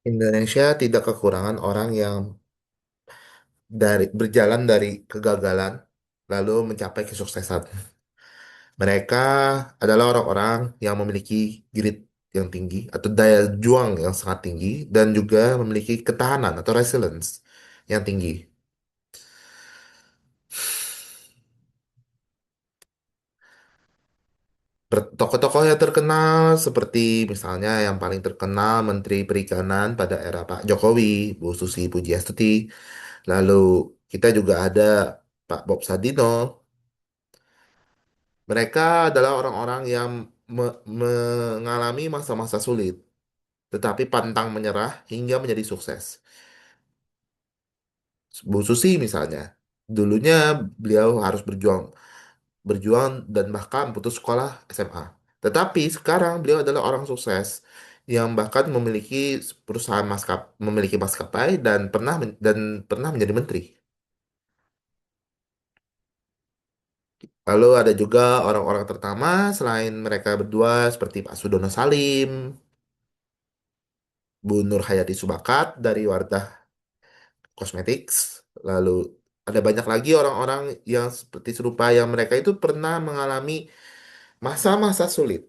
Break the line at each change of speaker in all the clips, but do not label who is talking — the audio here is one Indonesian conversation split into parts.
Indonesia tidak kekurangan orang yang berjalan dari kegagalan lalu mencapai kesuksesan. Mereka adalah orang-orang yang memiliki grit yang tinggi atau daya juang yang sangat tinggi dan juga memiliki ketahanan atau resilience yang tinggi. Tokoh-tokoh yang terkenal seperti misalnya yang paling terkenal Menteri Perikanan pada era Pak Jokowi, Bu Susi Pujiastuti. Lalu kita juga ada Pak Bob Sadino. Mereka adalah orang-orang yang mengalami masa-masa sulit, tetapi pantang menyerah hingga menjadi sukses. Bu Susi misalnya, dulunya beliau harus berjuang, berjuang dan bahkan putus sekolah SMA. Tetapi sekarang beliau adalah orang sukses yang bahkan memiliki maskapai dan pernah menjadi menteri. Lalu ada juga orang-orang terutama selain mereka berdua seperti Pak Sudono Salim, Bu Nur Hayati Subakat dari Wardah Cosmetics. Lalu ada banyak lagi orang-orang yang seperti serupa yang mereka itu pernah mengalami masa-masa sulit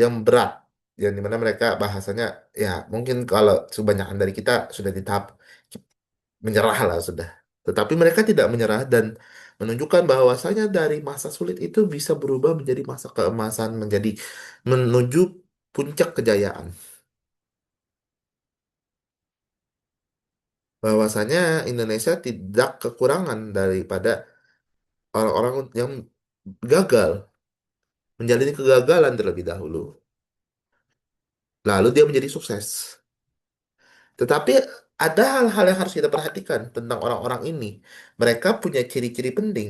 yang berat, yang dimana mereka bahasanya ya mungkin kalau kebanyakan dari kita sudah di tahap menyerah lah sudah. Tetapi mereka tidak menyerah dan menunjukkan bahwasanya dari masa sulit itu bisa berubah menjadi masa keemasan, menjadi menuju puncak kejayaan. Bahwasanya Indonesia tidak kekurangan daripada orang-orang yang gagal, menjalani kegagalan terlebih dahulu. Lalu dia menjadi sukses. Tetapi ada hal-hal yang harus kita perhatikan tentang orang-orang ini. Mereka punya ciri-ciri penting.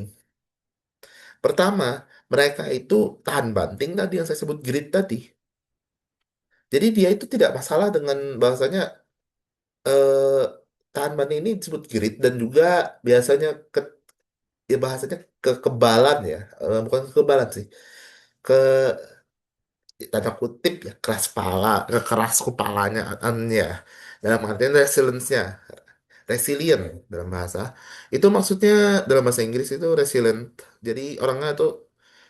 Pertama, mereka itu tahan banting tadi yang saya sebut grit tadi. Jadi dia itu tidak masalah dengan bahasanya eh, tahan banting ini disebut grit dan juga biasanya ya bahasanya kekebalan ya. Bukan kekebalan sih. Ke tanda kutip ya keras kepalanya ya. Dalam artian resilience-nya, resilient dalam bahasa. Itu maksudnya dalam bahasa Inggris itu resilient. Jadi orangnya tuh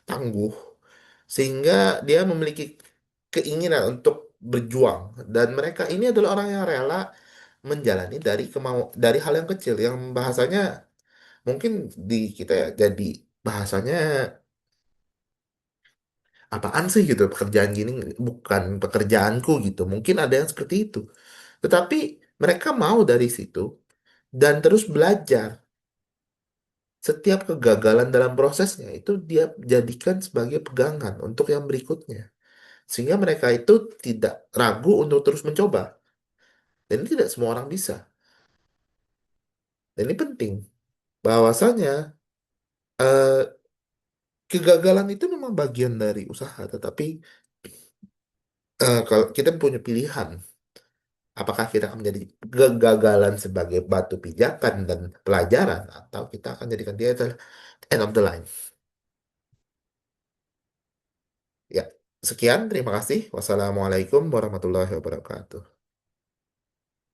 tangguh sehingga dia memiliki keinginan untuk berjuang dan mereka ini adalah orang yang rela menjalani dari hal yang kecil yang bahasanya mungkin di kita ya jadi bahasanya apaan sih gitu pekerjaan gini bukan pekerjaanku gitu mungkin ada yang seperti itu tetapi mereka mau dari situ dan terus belajar setiap kegagalan dalam prosesnya itu dia jadikan sebagai pegangan untuk yang berikutnya sehingga mereka itu tidak ragu untuk terus mencoba dan ini tidak semua orang bisa dan ini penting bahwasanya eh, kegagalan itu memang bagian dari usaha tetapi kalau kita punya pilihan apakah kita akan menjadi kegagalan sebagai batu pijakan dan pelajaran atau kita akan jadikan dia adalah end of the line. Ya, sekian. Terima kasih. Wassalamualaikum warahmatullahi wabarakatuh.